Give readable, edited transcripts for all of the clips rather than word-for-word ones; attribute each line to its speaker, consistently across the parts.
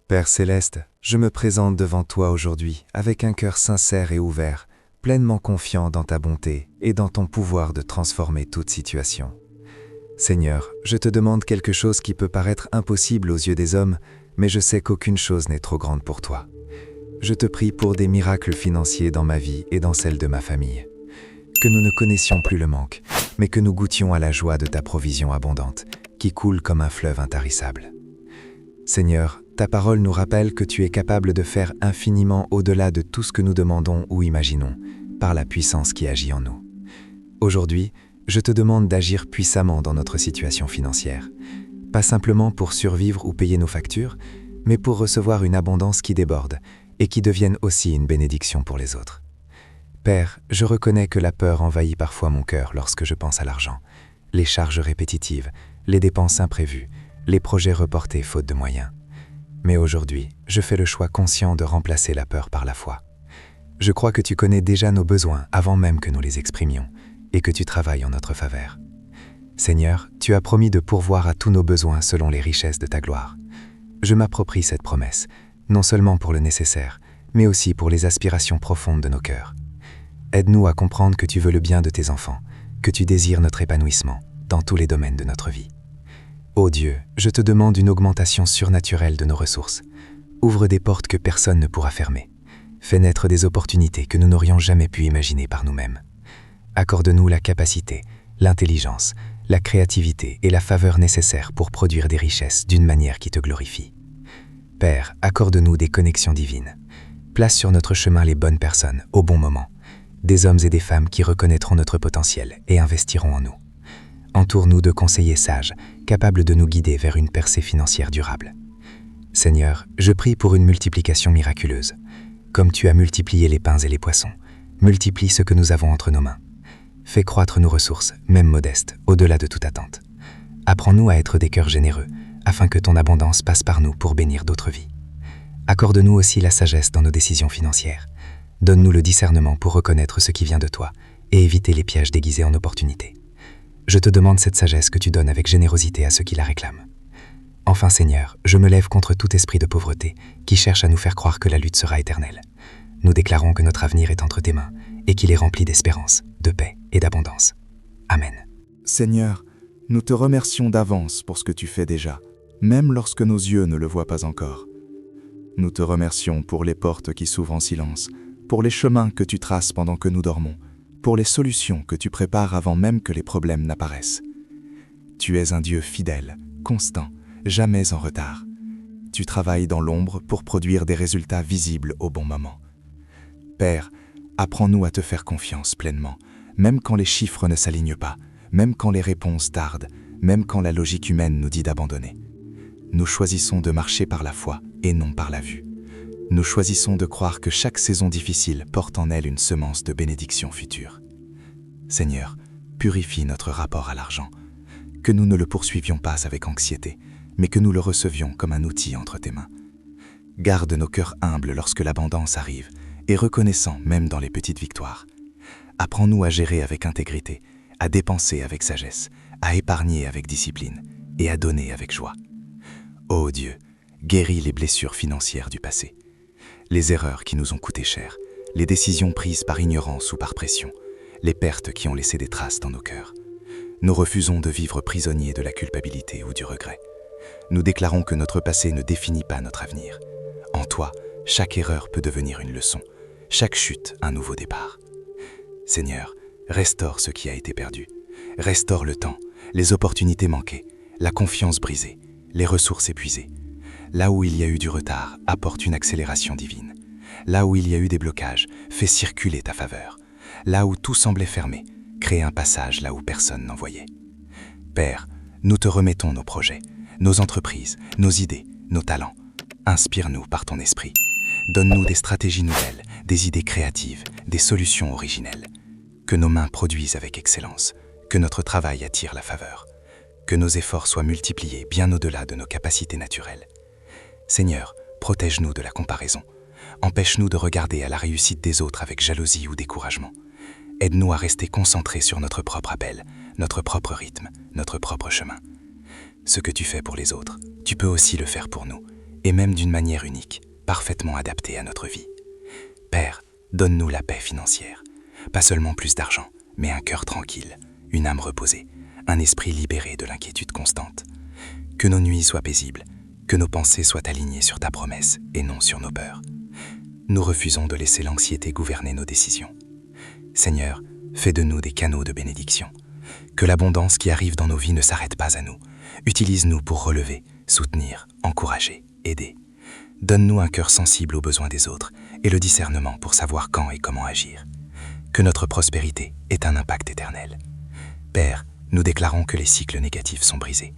Speaker 1: Père céleste, je me présente devant toi aujourd'hui avec un cœur sincère et ouvert, pleinement confiant dans ta bonté et dans ton pouvoir de transformer toute situation. Seigneur, je te demande quelque chose qui peut paraître impossible aux yeux des hommes, mais je sais qu'aucune chose n'est trop grande pour toi. Je te prie pour des miracles financiers dans ma vie et dans celle de ma famille. Que nous ne connaissions plus le manque, mais que nous goûtions à la joie de ta provision abondante, qui coule comme un fleuve intarissable. Seigneur, ta parole nous rappelle que tu es capable de faire infiniment au-delà de tout ce que nous demandons ou imaginons, par la puissance qui agit en nous. Aujourd'hui, je te demande d'agir puissamment dans notre situation financière, pas simplement pour survivre ou payer nos factures, mais pour recevoir une abondance qui déborde et qui devienne aussi une bénédiction pour les autres. Père, je reconnais que la peur envahit parfois mon cœur lorsque je pense à l'argent, les charges répétitives, les dépenses imprévues, les projets reportés faute de moyens. Mais aujourd'hui, je fais le choix conscient de remplacer la peur par la foi. Je crois que tu connais déjà nos besoins avant même que nous les exprimions et que tu travailles en notre faveur. Seigneur, tu as promis de pourvoir à tous nos besoins selon les richesses de ta gloire. Je m'approprie cette promesse, non seulement pour le nécessaire, mais aussi pour les aspirations profondes de nos cœurs. Aide-nous à comprendre que tu veux le bien de tes enfants, que tu désires notre épanouissement dans tous les domaines de notre vie. Ô Dieu, je te demande une augmentation surnaturelle de nos ressources. Ouvre des portes que personne ne pourra fermer. Fais naître des opportunités que nous n'aurions jamais pu imaginer par nous-mêmes. Accorde-nous la capacité, l'intelligence, la créativité et la faveur nécessaires pour produire des richesses d'une manière qui te glorifie. Père, accorde-nous des connexions divines. Place sur notre chemin les bonnes personnes au bon moment, des hommes et des femmes qui reconnaîtront notre potentiel et investiront en nous. Entoure-nous de conseillers sages, capables de nous guider vers une percée financière durable. Seigneur, je prie pour une multiplication miraculeuse. Comme tu as multiplié les pains et les poissons, multiplie ce que nous avons entre nos mains. Fais croître nos ressources, même modestes, au-delà de toute attente. Apprends-nous à être des cœurs généreux, afin que ton abondance passe par nous pour bénir d'autres vies. Accorde-nous aussi la sagesse dans nos décisions financières. Donne-nous le discernement pour reconnaître ce qui vient de toi et éviter les pièges déguisés en opportunités. Je te demande cette sagesse que tu donnes avec générosité à ceux qui la réclament. Enfin Seigneur, je me lève contre tout esprit de pauvreté qui cherche à nous faire croire que la lutte sera éternelle. Nous déclarons que notre avenir est entre tes mains et qu'il est rempli d'espérance, de paix et d'abondance. Amen.
Speaker 2: Seigneur, nous te remercions d'avance pour ce que tu fais déjà, même lorsque nos yeux ne le voient pas encore. Nous te remercions pour les portes qui s'ouvrent en silence, pour les chemins que tu traces pendant que nous dormons, pour les solutions que tu prépares avant même que les problèmes n'apparaissent. Tu es un Dieu fidèle, constant, jamais en retard. Tu travailles dans l'ombre pour produire des résultats visibles au bon moment. Père, apprends-nous à te faire confiance pleinement, même quand les chiffres ne s'alignent pas, même quand les réponses tardent, même quand la logique humaine nous dit d'abandonner. Nous choisissons de marcher par la foi et non par la vue. Nous choisissons de croire que chaque saison difficile porte en elle une semence de bénédiction future. Seigneur, purifie notre rapport à l'argent, que nous ne le poursuivions pas avec anxiété, mais que nous le recevions comme un outil entre tes mains. Garde nos cœurs humbles lorsque l'abondance arrive, et reconnaissants même dans les petites victoires. Apprends-nous à gérer avec intégrité, à dépenser avec sagesse, à épargner avec discipline et à donner avec joie. Ô Dieu, guéris les blessures financières du passé, les erreurs qui nous ont coûté cher, les décisions prises par ignorance ou par pression, les pertes qui ont laissé des traces dans nos cœurs. Nous refusons de vivre prisonniers de la culpabilité ou du regret. Nous déclarons que notre passé ne définit pas notre avenir. En toi, chaque erreur peut devenir une leçon, chaque chute un nouveau départ. Seigneur, restaure ce qui a été perdu. Restaure le temps, les opportunités manquées, la confiance brisée, les ressources épuisées. Là où il y a eu du retard, apporte une accélération divine. Là où il y a eu des blocages, fais circuler ta faveur. Là où tout semblait fermé, crée un passage là où personne n'en voyait. Père, nous te remettons nos projets, nos entreprises, nos idées, nos talents. Inspire-nous par ton esprit. Donne-nous des stratégies nouvelles, des idées créatives, des solutions originelles. Que nos mains produisent avec excellence, que notre travail attire la faveur, que nos efforts soient multipliés bien au-delà de nos capacités naturelles. Seigneur, protège-nous de la comparaison. Empêche-nous de regarder à la réussite des autres avec jalousie ou découragement. Aide-nous à rester concentrés sur notre propre appel, notre propre rythme, notre propre chemin. Ce que tu fais pour les autres, tu peux aussi le faire pour nous.
Speaker 3: et même d'une manière unique, parfaitement adaptée à notre vie. Père, donne-nous la paix financière. Pas seulement plus d'argent, mais un cœur tranquille, une âme reposée, un esprit libéré de l'inquiétude constante. Que nos nuits soient paisibles, que nos pensées soient alignées sur ta promesse et non sur nos peurs. Nous refusons de laisser l'anxiété gouverner nos décisions. Seigneur, fais de nous des canaux de bénédiction. Que l'abondance qui arrive dans nos vies ne s'arrête pas à nous. Utilise-nous pour relever, soutenir, encourager, aider. Donne-nous un cœur sensible aux besoins des autres et le discernement pour savoir quand et comment agir. Que notre prospérité ait un impact éternel. Père, nous déclarons que les cycles négatifs sont brisés.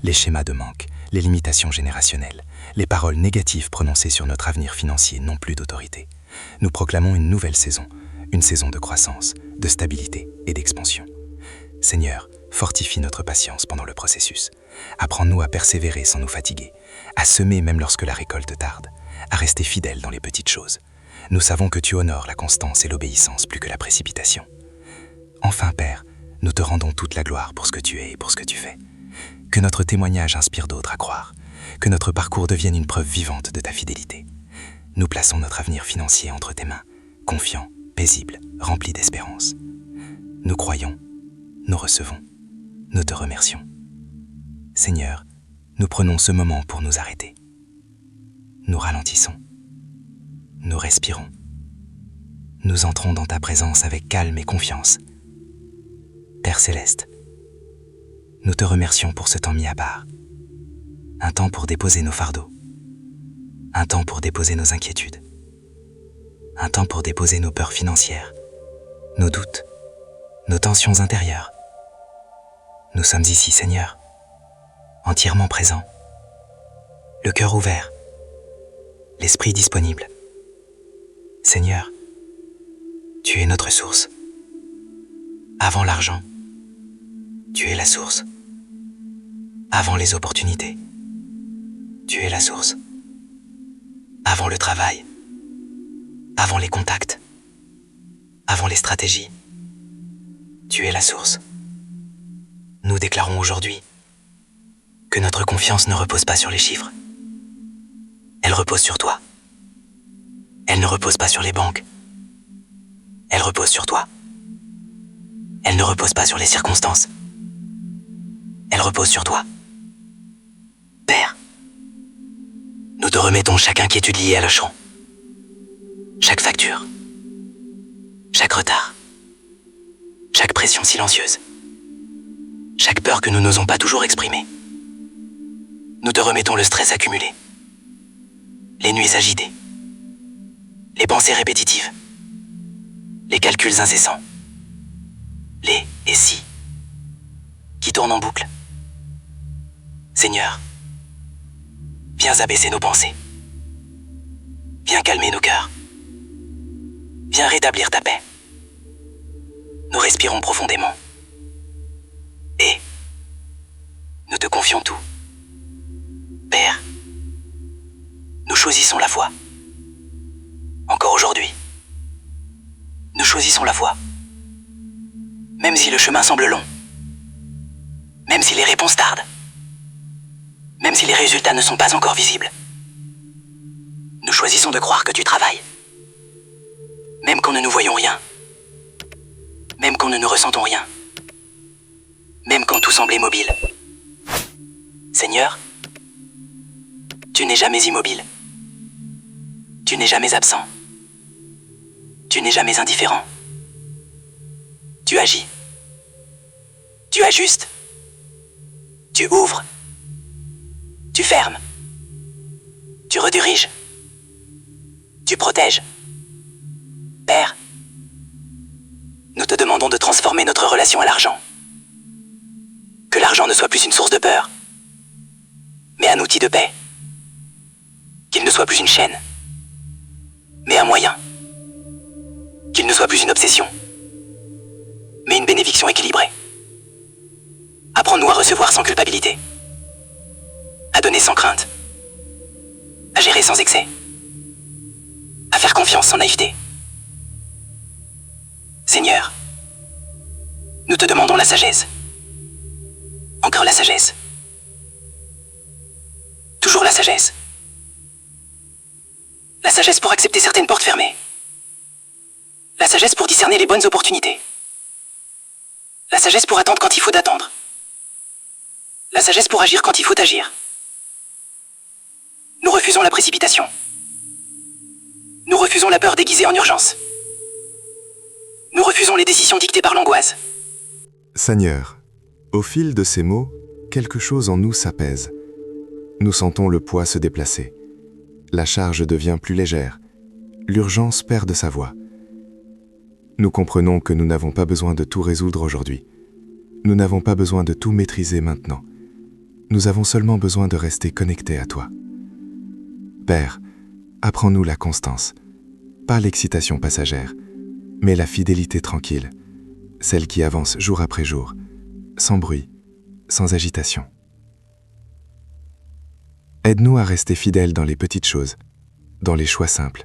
Speaker 3: Les schémas de manque, les limitations générationnelles, les paroles négatives prononcées sur notre avenir financier n'ont plus d'autorité. Nous proclamons une nouvelle saison, une saison de croissance, de stabilité et d'expansion. Seigneur, fortifie notre patience pendant le processus. Apprends-nous à persévérer sans nous fatiguer, à semer même lorsque la récolte tarde, à rester fidèles dans les petites choses. Nous savons que tu honores la constance et l'obéissance plus que la précipitation. Enfin, Père, nous te rendons toute la gloire pour ce que tu es et pour ce que tu fais. Que notre témoignage inspire d'autres à croire, que notre parcours devienne une preuve vivante de ta fidélité. Nous plaçons notre avenir financier entre tes mains, confiants, paisibles, remplis d'espérance. Nous croyons, nous recevons, nous te remercions. Seigneur, nous prenons ce moment pour nous arrêter. Nous ralentissons. Nous respirons. Nous entrons dans ta présence avec calme et confiance. Père céleste, nous te remercions pour ce temps mis à part. Un temps pour déposer nos fardeaux. Un temps pour déposer nos inquiétudes. Un temps pour déposer nos peurs financières, nos doutes, nos tensions intérieures. Nous sommes ici, Seigneur, entièrement présents, le cœur ouvert, l'esprit disponible. Seigneur, tu es notre source. Avant l'argent, tu es la source. Avant les opportunités, tu es la source. Avant le travail, avant les contacts, avant les stratégies, tu es la source. Nous déclarons aujourd'hui que notre confiance ne repose pas sur les chiffres. Elle repose sur toi. Elle ne repose pas sur les banques. Elle repose sur toi. Elle ne repose pas sur les circonstances. Elle repose sur toi. Père, nous te remettons chaque inquiétude liée à l'achat, chaque facture, chaque retard, chaque pression silencieuse, chaque peur que nous n'osons pas toujours exprimer. Nous te remettons le stress accumulé, les nuits agitées, les pensées répétitives, les calculs incessants, les « et si » qui tournent en boucle. Seigneur, viens abaisser nos pensées. Viens calmer nos cœurs. Viens rétablir ta paix. Nous respirons profondément. Et nous te confions tout. Père, nous choisissons la foi. Encore aujourd'hui, nous choisissons la foi. Même si le chemin semble long, même si les réponses tardent, même si les résultats ne sont pas encore visibles, nous choisissons de croire que tu travailles. Même quand nous ne voyons rien, même quand nous ne ressentons rien, même quand tout semble immobile. Seigneur, tu n'es jamais immobile. Tu n'es jamais absent. Tu n'es jamais indifférent. Tu agis. Tu ajustes. Tu ouvres. Tu fermes. Tu rediriges. Tu protèges. Père, nous te demandons de transformer notre relation à l'argent. Que l'argent ne soit plus une source de peur, mais un outil de paix. Qu'il ne soit plus une chaîne, mais un moyen. Qu'il ne soit plus une obsession, mais une bénédiction équilibrée. Apprends-nous à recevoir sans culpabilité, à donner sans crainte, à gérer sans excès, à faire confiance sans naïveté. Seigneur, nous te demandons la sagesse. Encore la sagesse. Toujours la sagesse.
Speaker 4: La sagesse pour accepter certaines portes fermées. La sagesse pour discerner les bonnes opportunités. La sagesse pour attendre quand il faut attendre. La sagesse pour agir quand il faut agir. Nous refusons la précipitation. Nous refusons la peur déguisée en urgence. Nous refusons les décisions dictées par l'angoisse.
Speaker 5: Seigneur, au fil de ces mots, quelque chose en nous s'apaise. Nous sentons le poids se déplacer. La charge devient plus légère. L'urgence perd de sa voix. Nous comprenons que nous n'avons pas besoin de tout résoudre aujourd'hui. Nous n'avons pas besoin de tout maîtriser maintenant. Nous avons seulement besoin de rester connectés à toi. Père, apprends-nous la constance, pas l'excitation passagère, mais la fidélité tranquille, celle qui avance jour après jour, sans bruit, sans agitation. Aide-nous à rester fidèles dans les petites choses, dans les choix simples,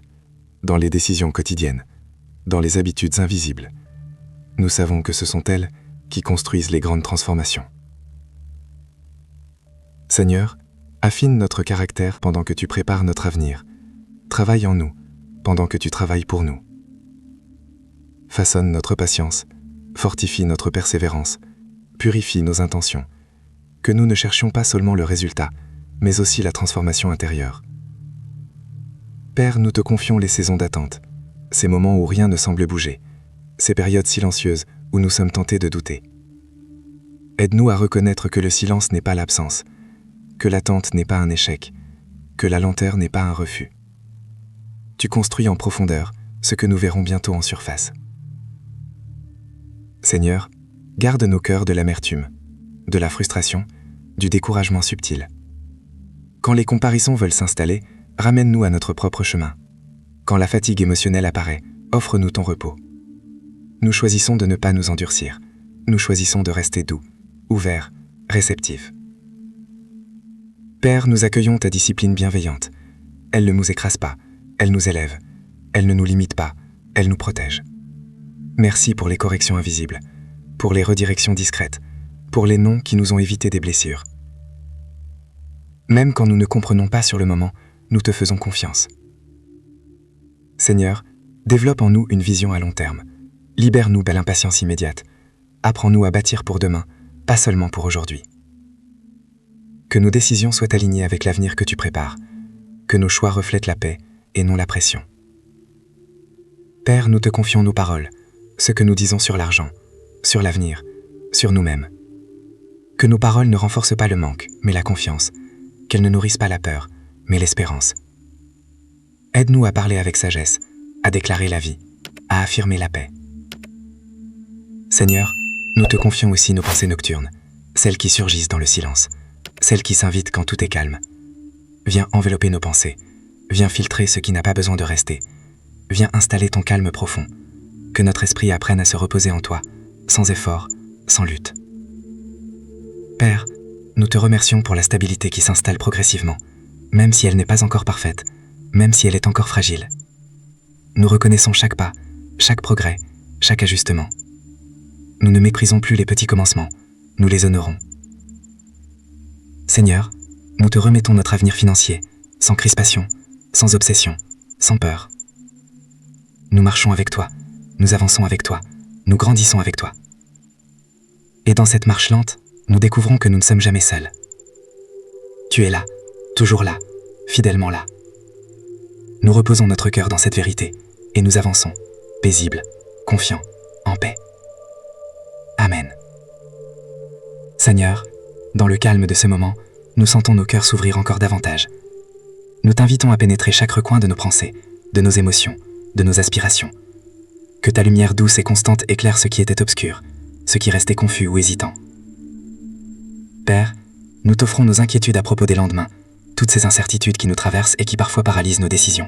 Speaker 5: dans les décisions quotidiennes, dans les habitudes invisibles. Nous savons que ce sont elles qui construisent les grandes transformations. Seigneur, affine notre caractère pendant que tu prépares notre avenir. Travaille en nous pendant que tu travailles pour nous. Façonne notre patience, fortifie notre persévérance, purifie nos intentions, que nous ne cherchions pas seulement le résultat, mais aussi la transformation intérieure. Père, nous te confions les saisons d'attente, ces moments où rien ne semble bouger, ces périodes silencieuses où nous sommes tentés de douter. Aide-nous à reconnaître que le silence n'est pas l'absence, que l'attente n'est pas un échec, que la lenteur n'est pas un refus. Tu construis en profondeur ce que nous verrons bientôt en surface. Seigneur, garde nos cœurs de l'amertume, de la frustration, du découragement subtil. Quand les comparisons veulent s'installer, ramène-nous à notre propre chemin. Quand la fatigue émotionnelle apparaît, offre-nous ton repos. Nous choisissons de ne pas nous endurcir. Nous choisissons de rester doux, ouverts, réceptifs. Père, nous accueillons ta discipline bienveillante. Elle ne nous écrase pas, elle nous élève. Elle ne nous limite pas, elle nous protège. Merci pour les corrections invisibles, pour les redirections discrètes, pour les noms qui nous ont évité des blessures. Même quand nous ne comprenons pas sur le moment, nous te faisons confiance. Seigneur, développe en nous une vision à long terme. Libère-nous de l'impatience immédiate. Apprends-nous à bâtir pour demain, pas seulement pour aujourd'hui. Que nos décisions soient alignées avec l'avenir que tu prépares. Que nos choix reflètent la paix et non la pression. Père, nous te confions nos paroles, ce que nous disons sur l'argent, sur l'avenir, sur nous-mêmes. Que nos paroles ne renforcent pas le manque, mais la confiance. Qu'elles ne nourrissent pas la peur, mais l'espérance. Aide-nous à parler avec sagesse, à déclarer la vie, à affirmer la paix. Seigneur, nous te confions aussi nos pensées nocturnes, celles qui surgissent dans le silence, celles qui s'invitent quand tout est calme. Viens envelopper nos pensées, viens filtrer ce qui n'a pas besoin de rester, viens installer ton calme profond, que notre esprit apprenne à se reposer en toi, sans effort, sans lutte. Père, nous te remercions pour la stabilité qui s'installe progressivement, même si elle n'est pas encore parfaite, même si elle est encore fragile. Nous reconnaissons chaque pas, chaque progrès, chaque ajustement. Nous ne méprisons plus les petits commencements, nous les honorons. Seigneur, nous te remettons notre avenir financier, sans crispation, sans obsession, sans peur. Nous marchons avec toi, nous avançons avec toi, nous grandissons avec toi. Et dans cette marche lente, nous découvrons que nous ne sommes jamais seuls. Tu es là, toujours là, fidèlement là. Nous reposons notre cœur dans cette vérité, et nous avançons, paisibles, confiants, en paix. Amen. Seigneur, dans le calme de ce moment, nous sentons nos cœurs s'ouvrir encore davantage. Nous t'invitons à pénétrer chaque recoin de nos pensées, de nos émotions, de nos aspirations. Que ta lumière douce et constante éclaire ce qui était obscur, ce qui restait confus ou hésitant. Père, nous t'offrons nos inquiétudes à propos des lendemains, toutes ces incertitudes qui nous traversent et qui parfois paralysent nos décisions.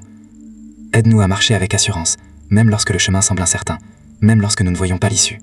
Speaker 5: Aide-nous à marcher avec assurance, même lorsque le chemin semble incertain, même lorsque nous ne voyons pas l'issue.